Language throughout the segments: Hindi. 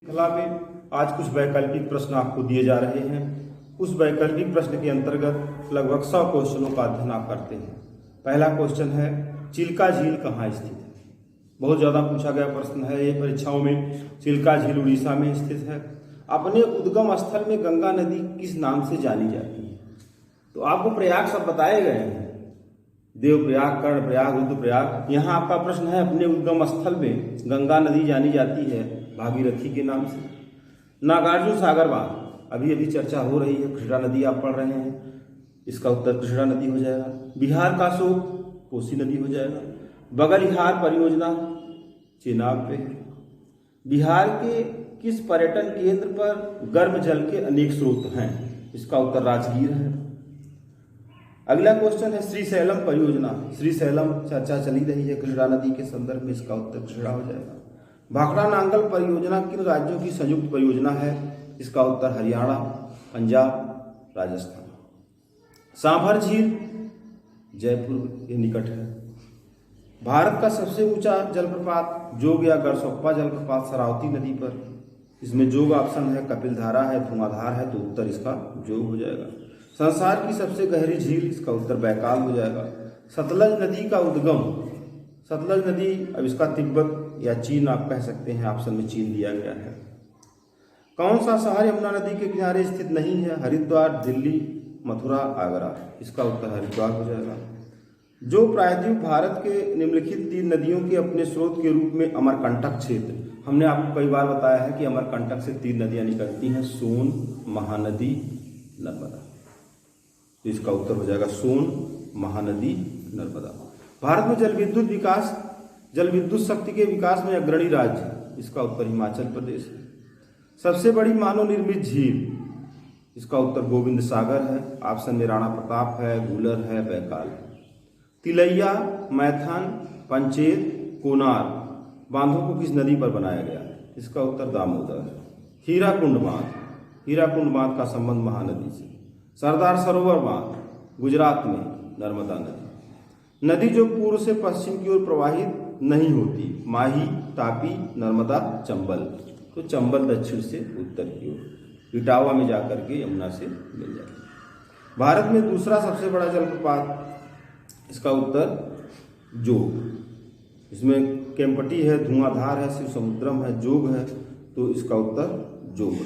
श्रृंखला में आज कुछ वैकल्पिक प्रश्न आपको दिए जा रहे हैं। उस वैकल्पिक प्रश्न के अंतर्गत लगभग 100 क्वेश्चनों का अध्ययन आप करते हैं। पहला क्वेश्चन है, चिल्का झील कहाँ स्थित है? बहुत ज़्यादा पूछा गया प्रश्न है ये परीक्षाओं में। चिल्का झील उड़ीसा में स्थित है। अपने उद्गम स्थल में गंगा नदी किस नाम से जानी जाती है? तो आपको प्रयाग सब बताए गए हैं, देवप्रयाग, कर्णप्रयाग, रुद्रप्रयाग। यहाँ आपका प्रश्न है, अपने उद्गम स्थल में गंगा नदी जानी जाती है भागीरथी के नाम से। नागार्जुन सागर बांध, अभी अभी चर्चा हो रही है, कृष्णा नदी आप पढ़ रहे हैं, इसका उत्तर कृष्णा नदी हो जाएगा। बिहार का शोक कोसी नदी हो जाएगा। बगलिहार परियोजना चेनाब पे। बिहार के किस पर्यटन केंद्र पर गर्म जल के अनेक स्रोत हैं? इसका उत्तर राजगीर है। अगला क्वेश्चन है, श्रीशैलम परियोजना। श्रीशैलम चर्चा चली रही है कृष्णा नदी के संदर्भ में, इसका उत्तर कृष्णा हो जाएगा। भाखड़ा नांगल परियोजना किन राज्यों की संयुक्त परियोजना है? इसका उत्तर हरियाणा, पंजाब, राजस्थान। सांभर झील जयपुर के निकट है। भारत का सबसे ऊंचा जलप्रपात जोग या गरसोप्पा जलप्रपात शरावती नदी पर। इसमें जोग ऑप्शन है, कपिलधारा है, धुआंधार है, तो उत्तर इसका जोग हो जाएगा। संसार की सबसे गहरी झील, इसका उत्तर बैकाल हो जाएगा। सतलज नदी का उद्गम, सतलज नदी, अब इसका तिब्बत या चीन आप कह सकते हैं, ऑप्शन में चीन दिया गया है। कौन सा शहर यमुना नदी के किनारे स्थित नहीं है? हरिद्वार, दिल्ली, मथुरा, आगरा। इसका उत्तर हरिद्वार हो जाएगा। जो प्रायद्वीप भारत के निम्नलिखित 3 नदियों के अपने स्रोत के रूप में अमरकंटक क्षेत्र, हमने आपको कई बार बताया है कि अमरकंटक से 3 नदियां निकलती हैं, सोन, महानदी, नर्मदा। तो इसका उत्तर हो जाएगा सोन, महानदी, नर्मदा। भारत में जल विद्युत शक्ति के विकास में अग्रणी राज्य, इसका उत्तर हिमाचल प्रदेश है। सबसे बड़ी मानव निर्मित झील, इसका उत्तर गोविंद सागर है। ऑप्शन में राणा प्रताप है, गूलर है, बैकाल है। तिलैया, मैथन, पंचेत, कोनार बांधों को किस नदी पर बनाया गया है? इसका उत्तर दामोदर है। हीराकुंड बांध, हीराकुंड बांध का संबंध महानदी से। सरदार सरोवर बांध गुजरात में, नर्मदा नदी। नदी जो पूर्व से पश्चिम की ओर प्रवाहित नहीं होती, माही, तापी, नर्मदा, चंबल। तो चंबल दक्षिण से उत्तर की ओर इटावा में जाकर के यमुना से मिल जाती। भारत में दूसरा सबसे बड़ा जलप्रपात, इसका उत्तर जोग। इसमें केम्पटी है, धुआंधार है, शिव समुद्रम है, जोग है, तो इसका उत्तर जोग है।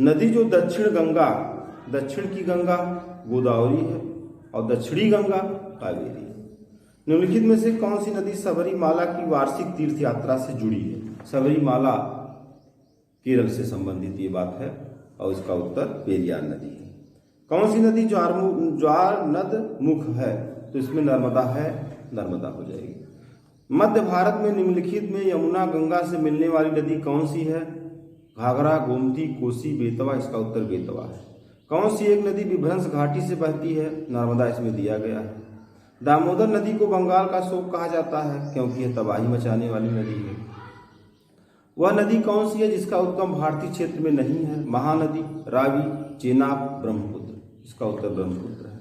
नदी जो दक्षिण गंगा, दक्षिण की गंगा गोदावरी है और दक्षिणी गंगा कावेरी है। निम्नलिखित में से कौन सी नदी सबरीमाला की वार्षिक तीर्थ यात्रा से जुड़ी है? सबरीमाला केरल से संबंधित ये बात है और इसका उत्तर पेरियार नदी है। कौन सी नदी ज्वार नद मुख है? तो इसमें नर्मदा है, नर्मदा हो जाएगी। मध्य भारत में निम्नलिखित में यमुना गंगा से मिलने वाली नदी कौन सी है? घाघरा, गोमती, कोसी, बेतवा। इसका उत्तर बेतवा है। कौन सी एक नदी विभ्रंश घाटी से बहती है? नर्मदा इसमें दिया गया है। दामोदर नदी को बंगाल का शोक कहा जाता है क्योंकि यह तबाही मचाने वाली नदी है। वह नदी कौन सी है जिसका उद्गम भारतीय क्षेत्र में नहीं है? महानदी, रावी, चेनाब, ब्रह्मपुत्र। इसका उत्तर ब्रह्मपुत्र है।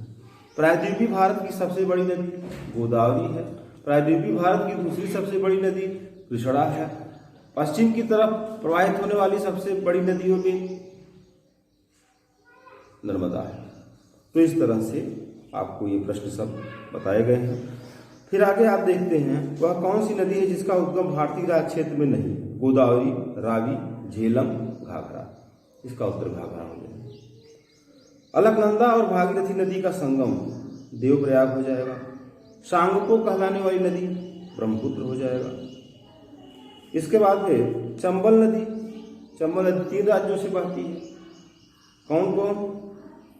प्रायद्वीपीय भारत की सबसे बड़ी नदी गोदावरी है। प्रायद्वीपीय भारत की दूसरी सबसे बड़ी नदी कृष्णा है। पश्चिम की तरफ प्रवाहित होने वाली सबसे बड़ी नदियों में नर्मदा है। तो इस तरह से आपको ये प्रश्न सब बताए गए हैं। फिर आगे आप देखते हैं, वह कौन सी नदी है जिसका उद्गम भारतीय राज्य क्षेत्र में नहीं? गोदावरी, रावी, झेलम, घाघरा। इसका उत्तर घाघरा हो जाएगा। अलकनंदा और भागीरथी नदी का संगम देवप्रयाग हो जाएगा। सांगपो कहलाने वाली नदी ब्रह्मपुत्र हो जाएगा। इसके बाद फिर चंबल नदी, चंबल नदी 3 राज्यों से बहती है। कौन कौन?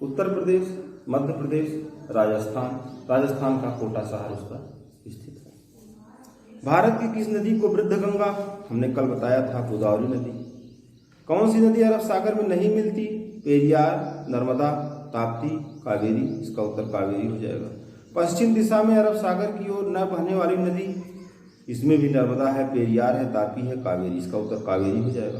उत्तर प्रदेश, मध्य प्रदेश, राजस्थान। राजस्थान का कोटा शहर उसका स्थित है। भारत की किस नदी को वृद्ध गंगा, हमने कल बताया था, गोदावरी नदी। कौन सी नदी अरब सागर में नहीं मिलती? पेरियार, नर्मदा, ताप्ती, कावेरी। इसका उत्तर कावेरी हो जाएगा। पश्चिम दिशा में अरब सागर की ओर न बहने वाली नदी, इसमें भी नर्मदा है, पेरियार है, तापी है, कावेरी। इसका उत्तर कावेरी हो जाएगा।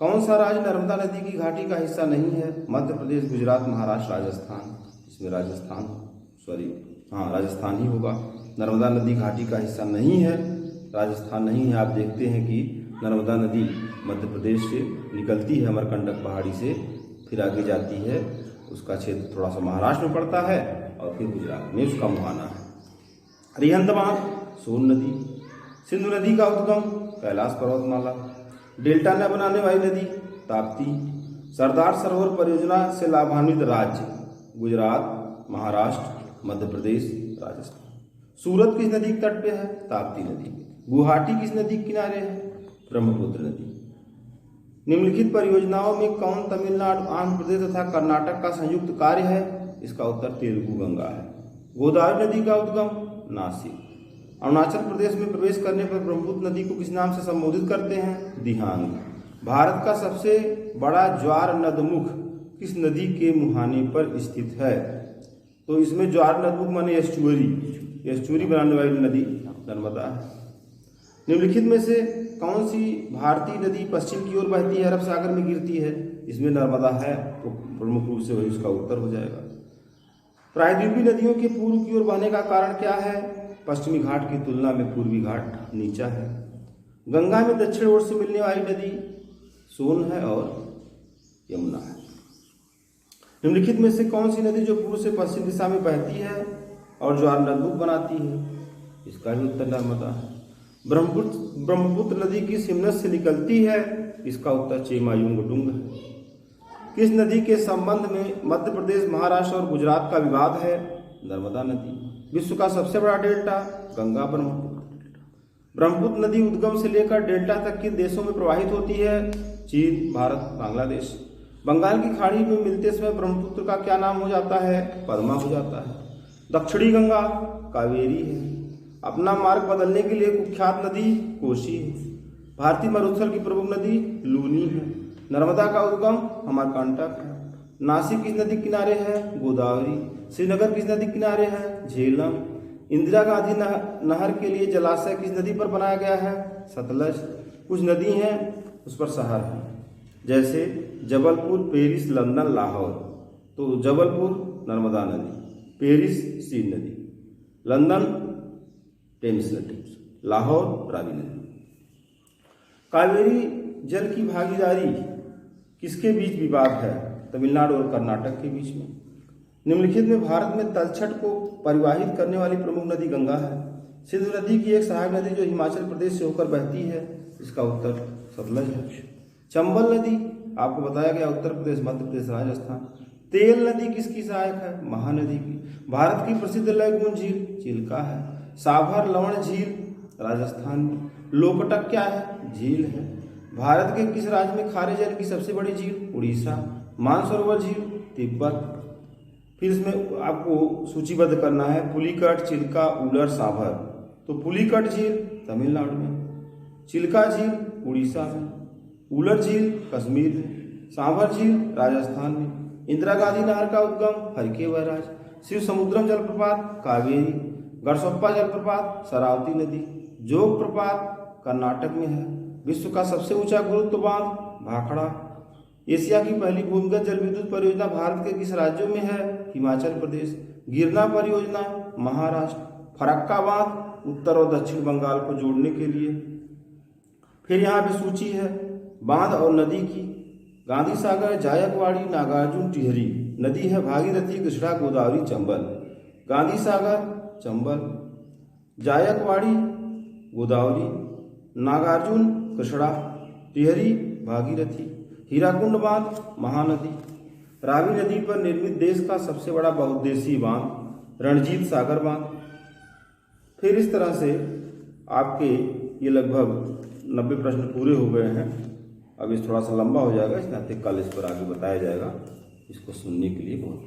कौन सा राज्य नर्मदा नदी की घाटी का हिस्सा नहीं है? मध्य प्रदेश, गुजरात, महाराष्ट्र, राजस्थान। इसमें राजस्थान ही होगा। नर्मदा नदी घाटी का हिस्सा नहीं है, राजस्थान नहीं है। आप देखते हैं कि नर्मदा नदी मध्य प्रदेश से निकलती है अमरकंटक पहाड़ी से, फिर आगे जाती है, उसका क्षेत्र थोड़ा सा महाराष्ट्र में पड़ता है और फिर गुजरात में उसका मुहाना है। अरिहंत बांध सोन नदी। सिंधु नदी का उद्गम कैलाश पर्वतमाला। डेल्टा न बनाने वाली नदी ताप्ती। सरदार सरोवर परियोजना से लाभान्वित राज्य गुजरात, महाराष्ट्र, मध्य प्रदेश, राजस्थान। सूरत किस नदी के तट पे है? ताप्ती नदी। गुवाहाटी किस नदी के किनारे है? ब्रह्मपुत्र नदी। निम्नलिखित परियोजनाओं में कौन तमिलनाडु, आंध्र प्रदेश तथा कर्नाटक का संयुक्त कार्य है? इसका उत्तर तेलुगु गंगा है। गोदावरी नदी का उद्गम नासिक। अरुणाचल प्रदेश में प्रवेश करने पर ब्रह्मपुत्र नदी को किस नाम से संबोधित करते हैं? दिहांग। भारत का सबसे बड़ा ज्वार नदमुख किस नदी के मुहाने पर स्थित है? तो इसमें ज्वार नदमुख माने एस्चुअरी बनाने वाली नदी नर्मदा है। निम्नलिखित में से कौन सी भारतीय नदी पश्चिम की ओर बहती है, अरब सागर में गिरती है? इसमें नर्मदा है, तो प्रमुख रूप से वही उसका उत्तर हो जाएगा। प्रायद्वीपीय नदियों के पूर्व की ओर बहने का कारण क्या है? पश्चिमी घाट की तुलना में पूर्वी घाट नीचा है। गंगा में दक्षिण ओर से मिलने वाली नदी सोन है और यमुना है। निम्नलिखित में से कौन सी नदी जो पूर्व से पश्चिम दिशा में बहती है और ज्वार नदमुख बनाती है? इसका भी उत्तर नर्मदा है। ब्रह्मपुत्र नदी किस हिमनद से निकलती है? इसका उत्तर चेमायुंगडुंग है। किस नदी के संबंध में मध्य प्रदेश, महाराष्ट्र और गुजरात का विवाद है? नर्मदा नदी। विश्व का सबसे बड़ा डेल्टा गंगा ब्रह्मपुत्र। ब्रह्मपुत्र नदी उद्गम से लेकर डेल्टा तक किन देशों में प्रवाहित होती है? चीन, भारत, बांग्लादेश। बंगाल की खाड़ी में मिलते समय ब्रह्मपुत्र का क्या नाम हो जाता है? पद्मा हो जाता है। दक्षिणी गंगा कावेरी है। अपना मार्ग बदलने के लिए कुख्यात नदी कोसी है। भारतीय मरुस्थल की प्रमुख नदी लूनी है। नर्मदा का उद्गम अमरकंटक है। नासिक किस नदी किनारे है? गोदावरी। श्रीनगर किस नदी किनारे है? झेलम। इंदिरा गांधी नहर के लिए जलाशय किस नदी पर बनाया गया है? सतलज। कुछ नदी हैं उस पर शहर है, जैसे जबलपुर, पेरिस, लंदन, लाहौर। तो जबलपुर नर्मदा नदी, पेरिस सीन नदी, लंदन टेम्स नदी, लाहौर रावी नदी। कावेरी जल की भागीदारी किसके बीच विवाद है? तमिलनाडु और कर्नाटक के बीच में। निम्नलिखित में भारत में तलछट को परिवाहित करने वाली प्रमुख नदी गंगा है। सिंधु नदी की एक सहायक नदी जो हिमाचल प्रदेश से होकर बहती है, इसका उत्तर सतलज है। चंबल नदी आपको बताया गया उत्तर प्रदेश, मध्य प्रदेश, राजस्थान। तेल नदी किसकी सहायक है? महानदी की। भारत की प्रसिद्ध लैगून झील चिल्का है। साभर लवण झील राजस्थान में। लोकटक क्या है? झील है। भारत के किस राज्य में खारे जल की सबसे बड़ी झील? उड़ीसा। मानसरोवर झील तिब्बत। फिर इसमें आपको सूचीबद्ध करना है पुलिकट, चिल्का, उलर, साभर। तो पुलिकट झील तमिलनाडु में, चिल्का झील उड़ीसा में, उलर झील कश्मीर में, साभर झील राजस्थान में। इंदिरा गांधी नहर का उद्गम हरके बैराज। शिव समुद्रम जलप्रपात कावेरी। गढ़सोप्पा जलप्रपात शरावती नदी। जोग प्रपात कर्नाटक में है। विश्व का सबसे ऊंचा गुरुत्व बांध भाखड़ा। एशिया की पहली भूमिगत जल विद्युत परियोजना भारत के किस राज्यों में है? हिमाचल प्रदेश। गिरना परियोजना महाराष्ट्र। फरक्का बांध उत्तर और दक्षिण बंगाल को जोड़ने के लिए। फिर यहाँ पे सूची है बांध और नदी की। गांधी सागर, जायकवाड़ी, नागार्जुन, टिहरी। नदी है भागीरथी, कृष्णा, गोदावरी, चंबल। गांधी सागर चंबल, जायकवाड़ी गोदावरी, नागार्जुन कृष्णा, टिहरी भागीरथी। हीराकुंड बांध महानदी। रावी नदी पर निर्मित देश का सबसे बड़ा बहुउद्देशीय बांध रणजीत सागर बांध। फिर इस तरह से आपके ये लगभग 90 प्रश्न पूरे हो गए हैं। अब इस थोड़ा सा लंबा हो जाएगा, इस नाते कल इस पर आगे बताया जाएगा। इसको सुनने के लिए बहुत